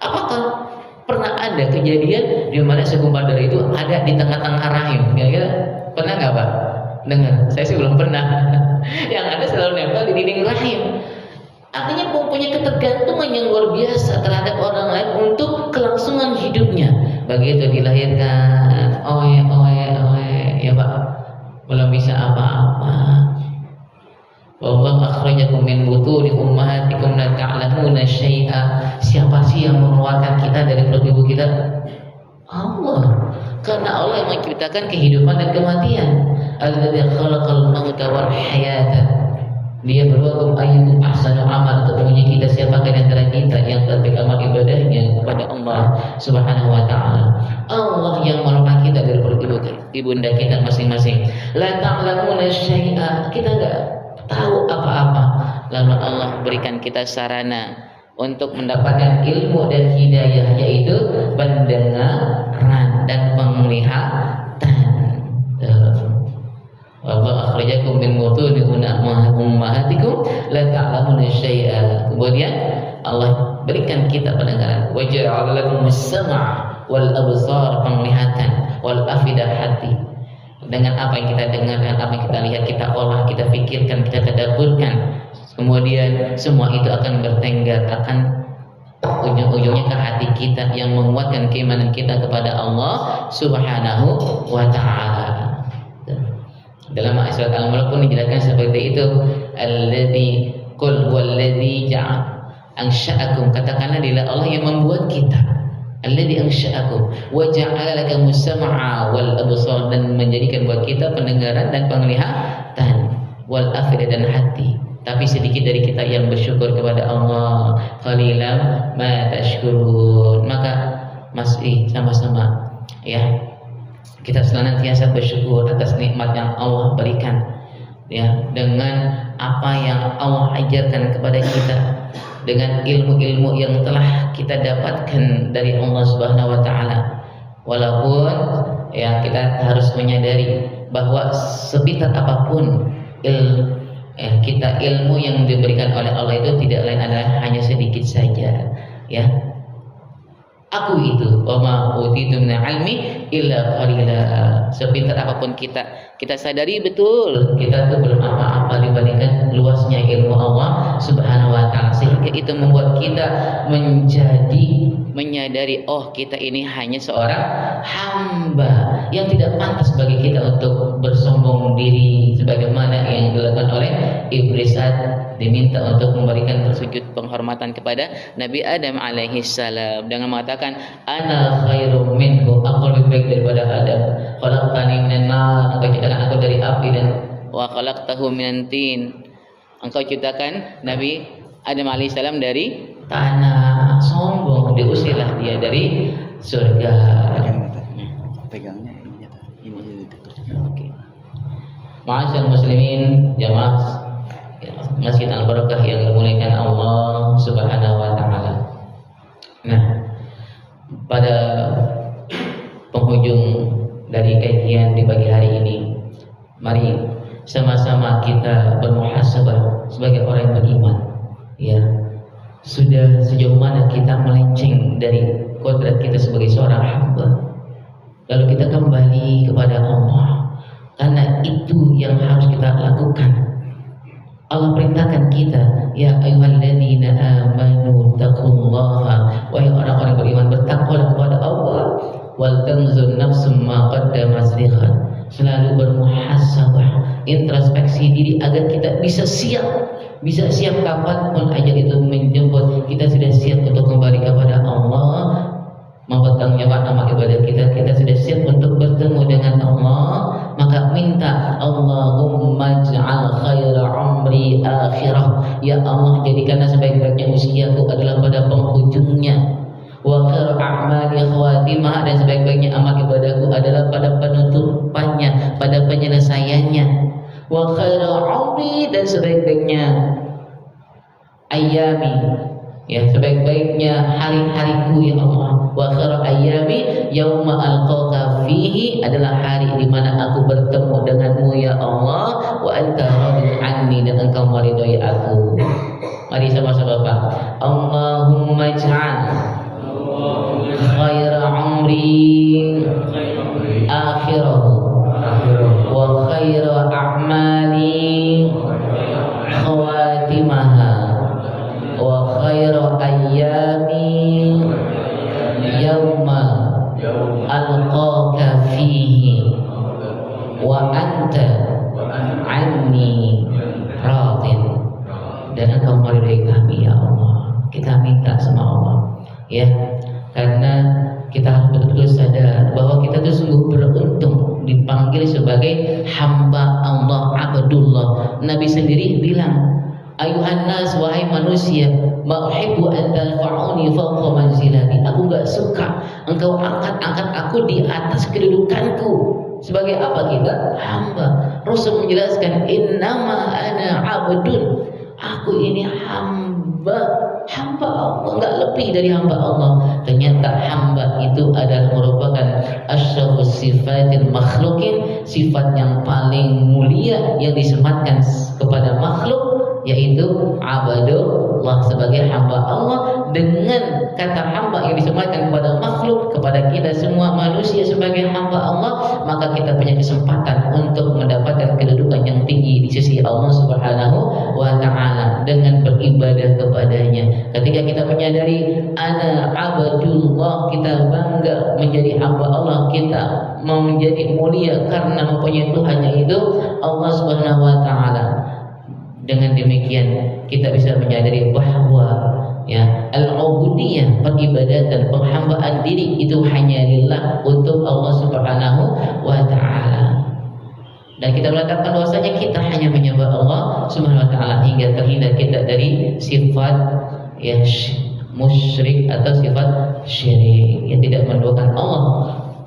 Apakah pernah ada kejadian di mana segumpal darah itu ada di tengah-tengah rahim? Kira-kira pernah nggak Pak? Dengar? Saya sih belum pernah. Yang ada selalu nempel di dinding rahim. Artinya mempunyai ketergantungan yang luar biasa terhadap orang lain untuk kelangsungan hidupnya. Begitu dilahirkan, ya Pak, belum bisa apa-apa. Wallahu akhrajakum min butuni ummahatikum la ta'lamuna syai'a. Siapa sih yang mengeluarkan kita dari perut ibu kita? Allah. Karena Allah yang menciptakan kehidupan dan kematian. Alladzi khalaqal mauta wal hayata. Dia berwakum ayyukum ahsanu amal, untuk menguji kita siapakah di antara kita yang terbaik amal ibadahnya kepada Allah Subhanahu wa taala. Allah yang melepas kita dari perut ibunda kita masing-masing. La ta'lamuna syai'a, kita enggak tahu apa-apa. Lalu Allah berikan kita sarana untuk mendapatkan ilmu dan hidayah, yaitu pendengaran dan penglihatan. Wallahu akhrajakum min butuni ummahatikum la ta'lamuna syai'a. Kemudian Allah berikan kita pendengaran. Wa ja'ala lakum as-sam'a wal absar, penglihatan, wal afidah, hati. dengan apa yang kita dengar, dengan apa yang kita lihat, kita olah, kita pikirkan, kita tadabburkan. Kemudian semua itu akan bertengger, akan ujung-ujungnya ke hati kita yang menguatkan keimanan kita kepada Allah Subhanahu wa taala. Dalam ayat surat Al-Mulk pun dijelaskan seperti itu. Alladzi qul huwallazi ansha'akum, katakanlah dialah Allah yang membuat kita. Alladzi ansha'akum wa ja'ala lakamus sam'a wal absar, dan menjadikan buat kita pendengaran dan penglihatan, wal afida, dan hati. Tapi sedikit dari kita yang bersyukur kepada Allah. Qalilan ma tashkurun. Maka masih sama-sama ya, kita senantiasa bersyukur atas nikmat yang Allah berikan ya, dengan apa yang Allah ajarkan kepada kita, dengan ilmu-ilmu yang telah kita dapatkan dari Allah Subhanahu wa taala. Walaupun ya kita harus menyadari bahwa sepintar apapun ilmu yang diberikan oleh Allah itu tidak lain adalah hanya sedikit saja ya. Aku itu wa ma utitu min ilmi illa qalila. Sepintar apapun kita sadari betul kita tuh belum apa-apa dibandingkan luasnya ilmu Allah Subhanahu wa taala, sehingga itu membuat kita menyadari, oh kita ini hanya seorang hamba yang tidak pantas bagi kita untuk bersombong diri sebagaimana yang dilakukan oleh iblis saat diminta untuk memberikan sujud penghormatan kepada Nabi Adam alaihi salam dengan mengatakan ana khairum minhu, aku lebih baik daripada Adam. Khalaqtani minan nar, engkau ciptakan aku dari api, dan wa khalaqtahu minan tin, engkau ciptakan Nabi Adam alaihi salam dari tanah. Sombong, diusirlah dia dari surga. Pegangnya ini. Oke. Ma'asyiral muslimin, jamaah Masjid Al-Barakah yang dimuliakan Allah Subhanahu wa taala. Nah, pada penghujung dari kajian di pagi hari ini, mari sama-sama kita bermuhasabah sebagai orang yang beriman. Ya, sudah sejauh mana kita melenceng dari kodrat kita sebagai seorang hamba, lalu kita kembali kepada Allah, karena itu yang harus kita lakukan. Allah perintahkan kita, ya ayyuhalladzina amanu taqullaha, wahai orang-orang beriman, bertakwalah kepada Allah, wal tanzur nafsum ma qaddamat lighad, selalu bermuhasabah, introspeksi diri agar kita bisa siap kapanpun ajal itu menjemput, kita sudah siap untuk kembali kepada Allah, mempertanggungjawabkan amal ibadah kita sudah siap untuk bertemu dengan Allah. Maka minta, Allahumma ja'al khaira umri akhirah, ya Allah jadikanlah sebaik-baiknya usiaku adalah pada penghujungnya, wa khairu a'mali khawatimah, dan sebaik-baiknya amal ibadahku adalah pada penutupannya, pada penyelesaiannya, wa khairu umri, dan sebaik-baiknya ayami, ya sebaik-baiknya hari-hariku ya Allah, wa khairu ayami yauma alqaka fihi, adalah hari di mana aku bertemu denganmu ya Allah, wa anta radin anni, dan engkau meridhai aku. Mari sama-sama Pak. Allahumma ij'al khaira umri akhirahu wa khaira a'mali khawatimaha wa khairu ayyami yauma alqaka fihi wa anta anni radin, dan engkau meridai kami ya Allah. Kita minta sama Allah ya, karena kita harus betul-betul sadar bahwa kita itu sungguh beruntung dipanggil sebagai hamba Allah, abdullah. Nabi sendiri bilang, ayuhan nas, wahai manusia, ma uhibbu an tarfa'uni fawqa manzilati, aku enggak suka engkau angkat aku di atas kedudukanku. Sebagai apa kita? Hamba. Rasul menjelaskan, innama ana abdun, aku ini hamba Allah, enggak lebih dari hamba Allah. Ternyata hamba itu adalah merupakan asyrafus sifatil makhlukin, sifat yang paling mulia yang disematkan kepada makhluk yaitu abadullah, sebagai hamba Allah. Dengan kata hamba yang disematkan kepada makhluk, kepada kita semua manusia sebagai hamba Allah, maka kita punya kesempatan untuk mendapatkan kedudukan yang tinggi di sisi Allah Subhanahu wa ta'ala dengan beribadah kepadanya. Ketika kita menyadari ana abadullah, kita bangga menjadi hamba Allah, kita mau menjadi mulia karena mempunyai Tuhan yaitu Allah Subhanahu wa ta'ala. Dengan demikian kita bisa menyadari bahwa ya, al-ubudiyah, peribadatan, penghambaan diri itu hanya lillah, untuk Allah Subhanahu wa ta'ala. Dan kita menetapkan bahwasanya kita hanya menyembah Allah Subhanahu wa ta'ala hingga terhindar kita dari sifat ya musyrik atau sifat syirik yang tidak menduakan Allah,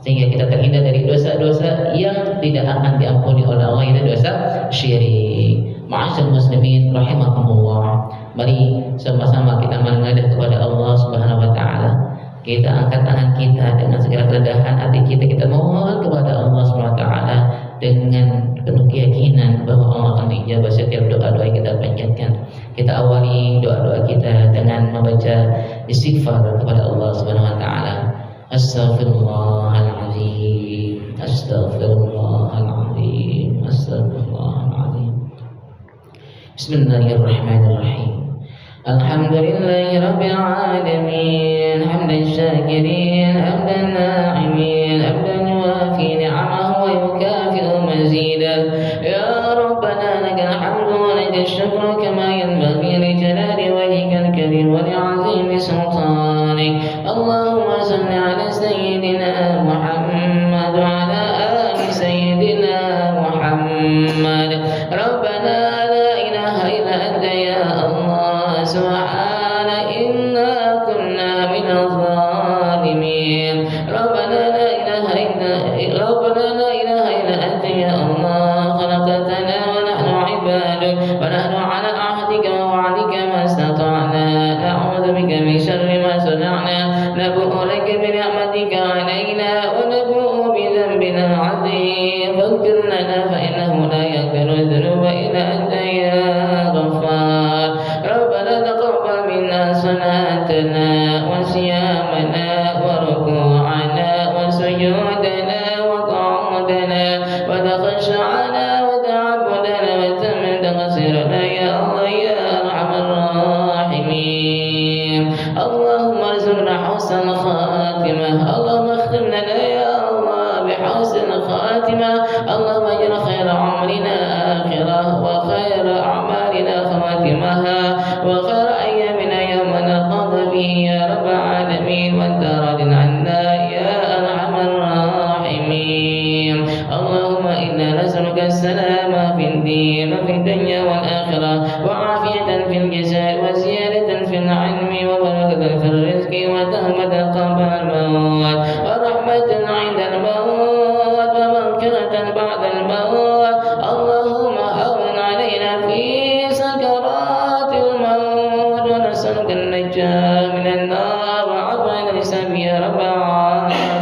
sehingga kita terhindar dari dosa-dosa yang tidak akan diampuni oleh Allah, yaitu dosa syirik. Ma'asyiral muslimin rahimakumullah, mari sama-sama kita mengadah kepada Allah Subhanahu wa ta'ala. Kita angkat tangan kita dengan segala kerendahan hati kita, kita mohon kepada Allah Subhanahu wa ta'ala dengan penuh keyakinan bahwa Allah akan menjawab setiap doa-doa yang kita panjatkan. Kita awali doa-doa kita dengan membaca istighfar kepada Allah Subhanahu wa ta'ala. Astaghfirullahaladzim, astaghfirullahaladzim, astaghfirullahaladzim. Bismillahirrahmanirrahim. Alhamdulillahi rabbil alamin, hamdan syakirin, hamdan na'imin, hamdan yuafi ni'amahu wa yukafi'u mazidah. Ya Rabbana lakal hamdu wa lakal syukru kama yanbaghi li jalali wajhikal karim wa li'azimi sultanik. Allahumma salli ala sayyidina Muhammad wa ala ali sayyidina Muhammad. Rabbana سبحان إنا كنا من الظالمين. ربنا لا إله إلا أنت يا الله، خلقتنا ونحن عبادك، ونحن على عهدك ووعدك ما استطعنا، نعوذ بك من شر ما صنعنا، نبوء لك بنعمتك علينا ونبوء بذنبنا العظيم، فاغفر لنا فإنه لا يغفر الذنوب إلا أنت يا غفار. ربنا تقبل منا صلاتنا وصيامنا وركوعنا وسجودنا وقعودنا وتخشعنا وتعبدنا وتم تقصيرنا يا الله يا أرحم الراحمين. اللهم ارزقنا حسن الخاتمة، اللهم اختم لنا يا الله بحسن الخاتمة. اللهم اجعل خير عمرنا آخرة وخير أعمالنا خواتمها وخير أيامنا يوم نلقاك فيه يا رب العالمين، وأنت راض عنا يا أرحم الراحمين. اللهم إنا نسألك السلامة في الدين وفي الدنيا والآخرة، وعافية في الجسد، وزيادة في العلم، وبركة في الرزق، وتهمة قبل الموت، ورحمة عند الموت، ومغفرة بعد الموت. اللهم هون علينا في سكرات الموت، ونسألك النجاة من النار وعفو الحساب يا رب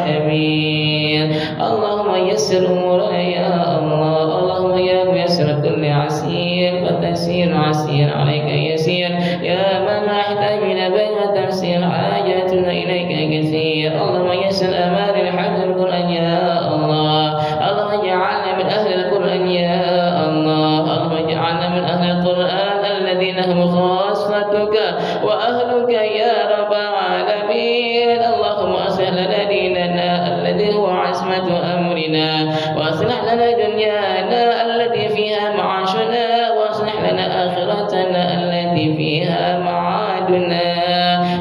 العالمين. اللهم يسر أمورنا يا الله، اللهم يا ميسر كل عسير، وتيسير عسير عليك يسير، يا من لا يحتاج إلى بين تفسير، حاجتنا إليك كثير. اللهم يسر أمال الحفظ القرآن يا الله، اللهم اجعلنا من أهل القرآن يا الله، اللهم اجعلنا من أهل القرآن الذين هم خاصتك وأهلك يا رب العالمين. اللهم أصلح لنا ديننا الذي هو عصمة أمرنا، وأصلح لنا دنيانا التي فيها معاشنا، وأصلح لنا آخرتنا التي فيها معادنا،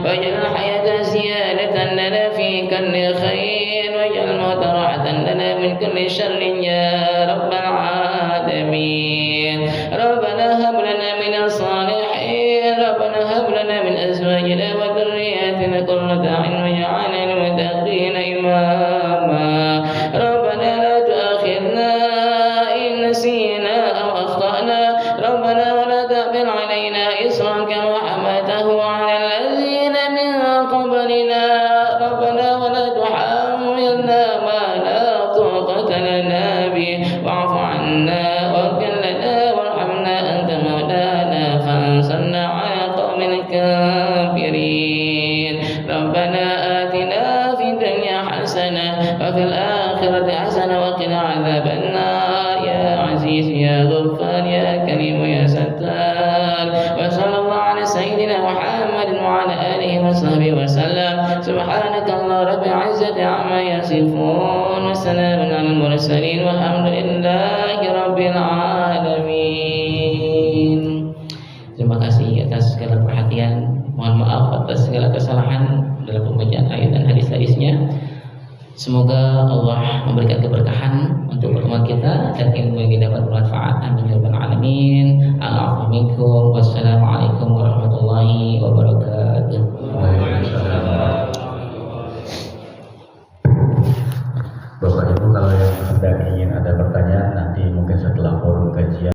واجعل الحياة زيادة لنا في كل خير، واجعل الموت راحة لنا من كل شر يا رب العالمين. ربنا هب لنا من الصالحين، ربنا هب لنا من أزواجنا وذرياتنا قرة أعين واجعلنا للمتقين إماما. ربنا لا تؤاخذنا إن نسينا أو أخطأنا، ربنا ولا تحمل علينا إصرا كما حملته على الذين من قبلنا، ربنا ولا تحملنا ما لا طاقة لنا به، واعف عنا واغفر لنا وارحمنا أنت مولانا الكافرين ربنا آتنا في الدنيا حسنة وفي الآخرة حسنة وقنا عذاب النار يا عزيز يا غفار يا كريم يا ستار وصلى الله على سيدنا محمد وعلى آله وصحبه وسلم سبحانك الله رب العزة عما يصفون وسلام على المرسلين والحمد لله رب العالمين. Terima kasih atas segala perhatian. Mohon maaf atas segala kesalahan dalam pembacaan ayat dan hadis-hadisnya. Semoga Allah memberikan keberkahan untuk pertemuan kita dan ilmu yang dapat bermanfaat. Amin ya rabbal alamin. Al-afwu minkum. Wassalamualaikum warahmatullahi wabarakatuh.